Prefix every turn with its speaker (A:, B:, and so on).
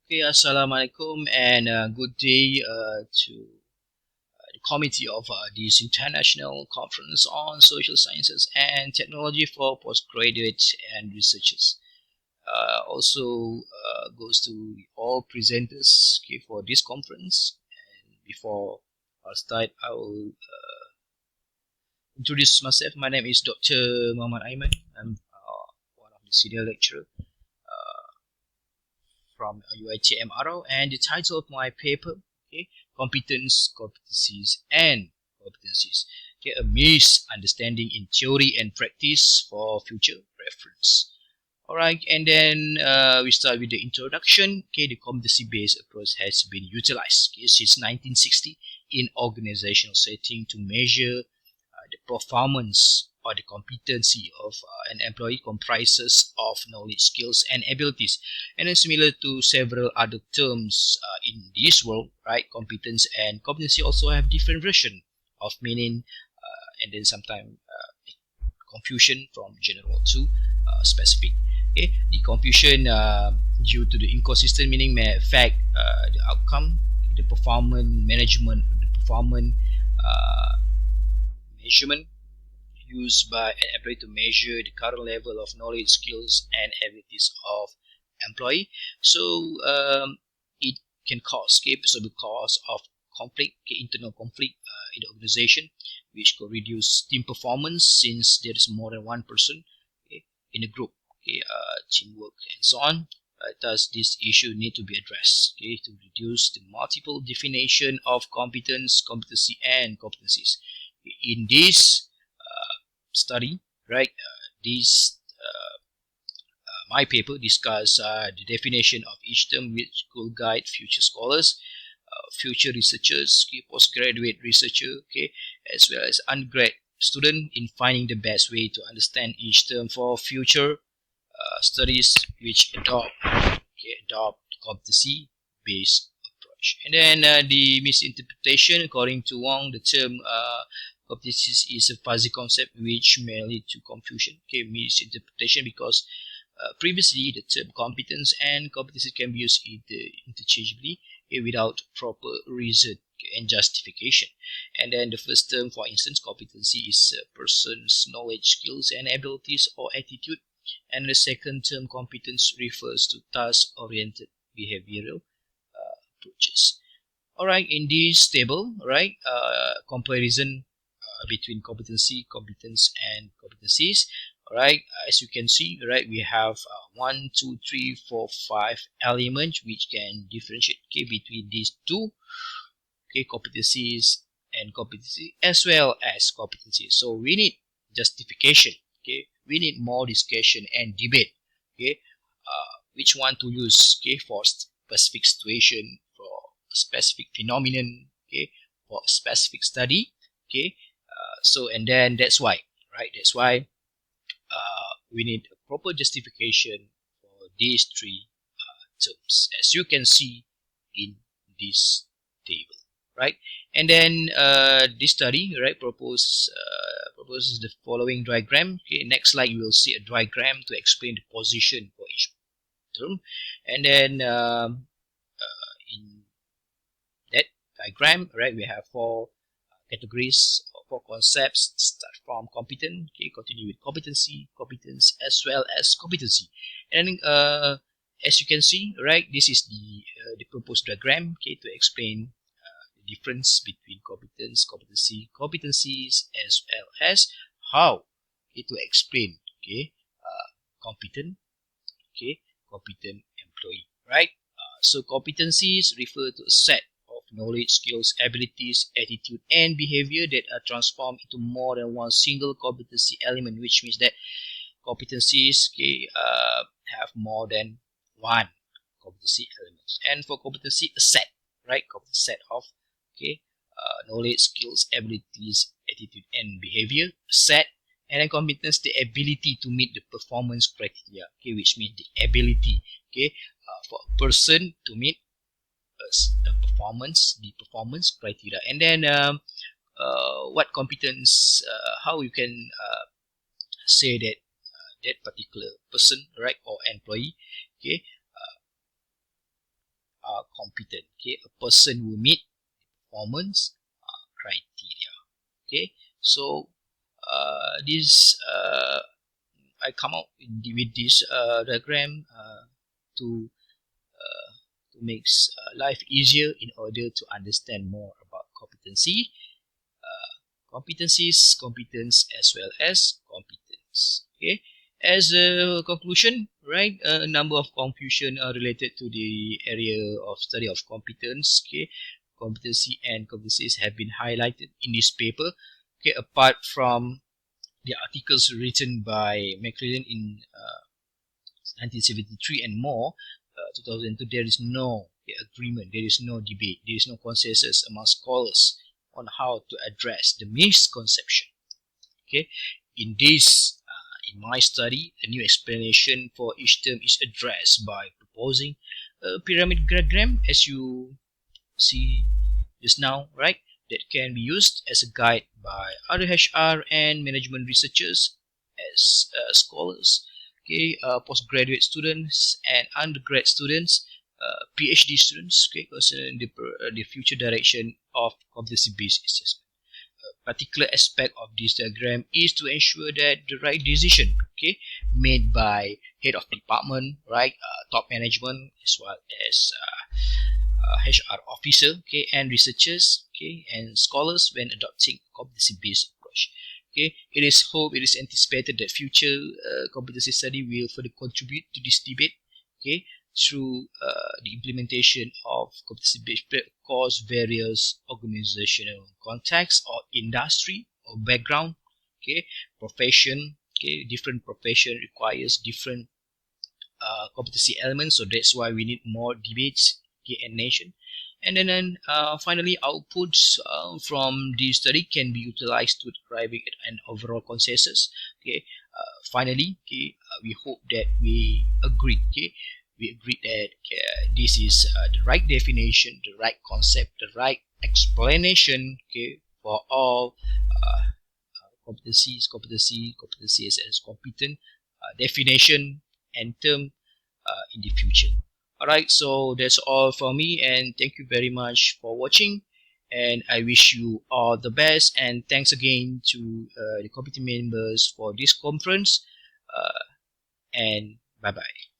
A: Okay, Assalamualaikum and good day to the committee of this international conference on social sciences and technology for postgraduates and researchers. Also goes to all presenters, okay, for this conference. And before I start, I will introduce myself. My name is Dr. Muhammad Aiman. I'm one of the senior lecturer from UITM Arrow, and the title of my paper, okay, Competence, Competencies, and Competencies. Okay, a misunderstanding in theory and practice for future reference. Alright, and then we start with the introduction. Okay, the competency-based approach has been utilized, okay, since 1960 in organizational setting to measure the performance or the competency of an employee comprises of knowledge, skills, and abilities. And then similar to several other terms in this world, right? Competence and competency also have different version of meaning, and then sometimes confusion from general to specific. Okay, the confusion due to the inconsistent meaning may affect the outcome, the performance management, the performance measurement used by an employee to measure the current level of knowledge, skills, and abilities of employee. So it can cause, okay, so because of conflict, okay, internal conflict in the organization, which could reduce team performance since there is more than one person, okay, in a group, okay, teamwork and so on. Thus, this issue need to be addressed, okay, to reduce the multiple definition of competence, competency, and competencies. In this study, right? This my paper discuss the definition of each term, which could guide future scholars, future researchers, okay, postgraduate researcher, okay, as well as undergrad student in finding the best way to understand each term for future studies, which adopt competency based approach. And then the misinterpretation, according to Wong, the term competencies is a fuzzy concept which may lead to confusion, okay, misinterpretation, because previously the term competence and competency can be used interchangeably, okay, without proper reason and justification. And then the first term, for instance, competency is a person's knowledge, skills, and abilities or attitude. And the second term, competence, refers to task-oriented behavioral approaches. Alright, in this table, right, comparison between competency, competence, and competencies. Alright, as you can see, right, we have 1, 2, 3, 4, 5 elements which can differentiate, okay, between these two, okay, competencies and competency, as well as competencies. So we need justification, okay, we need more discussion and debate, okay, which one to use, okay, for specific situation, for a specific phenomenon, okay, for a specific study, okay. So and then that's why, right, that's why we need a proper justification for these three terms, as you can see in this table, right? And then this study, right, proposes the following diagram. Okay, next slide you will see a diagram to explain the position for each term. And then in that diagram, right, we have four categories, four concepts. Start from competent, okay, continue with competency, competence, as well as competency. And as you can see, right, this is the proposed diagram, okay, to explain the difference between competence, competency, competencies, as well as how, okay, to explain, okay, competent, okay, competent employee, right? So competencies refer to a set of knowledge, skills, abilities, attitude, and behavior that are transformed into more than one single competency element, which means that competencies, okay, have more than one competency elements. And for competency, a set, right? Competency set of, okay, knowledge, skills, abilities, attitude, and behavior, set. And then competence, the ability to meet the performance criteria, okay, which means the ability, okay, for a person to meet the performance criteria. And then what competence, how you can say that that particular person, right, or employee, okay, competent. Okay, a person who meet performance criteria. Okay, so this I come out with this diagram to make life easier in order to understand more about competency, competencies, competence, as well as competence. Okay, as a conclusion, right, a number of confusion are related to the area of study of competence. Okay, competency and competencies have been highlighted in this paper. Okay, apart from the articles written by McClellan in 1973 and more, 2002, there is no agreement, there is no debate, there is no consensus among scholars on how to address the misconception. Okay, in this, in my study, a new explanation for each term is addressed by proposing a pyramid diagram, as you see just now, right? That can be used as a guide by other HR and management researchers, as scholars, okay, postgraduate students and undergrad students, PhD students, okay, concerning the future direction of competency-based assessment. A particular aspect of this diagram is to ensure that the right decision, okay, made by head of department, right, top management, as well as HR officer, okay, and researchers, okay, and scholars when adopting competency-based approach. Okay, it is hoped, it is anticipated that future competency study will further contribute to this debate, okay, through the implementation of competency-based across various organizational contexts or industry or background, okay, profession, okay, different profession requires different competency elements, so that's why we need more debates, okay, and nation. And then finally, outputs from the study can be utilized to arriving at an overall consensus. Okay, finally, okay, we hope that we agree. Okay, we agree that this is the right definition, the right concept, the right explanation. Okay, for all competencies, competencies as competent definition and term in the future. Alright, so that's all for me, and thank you very much for watching, and I wish you all the best, and thanks again to the committee members for this conference, and bye bye.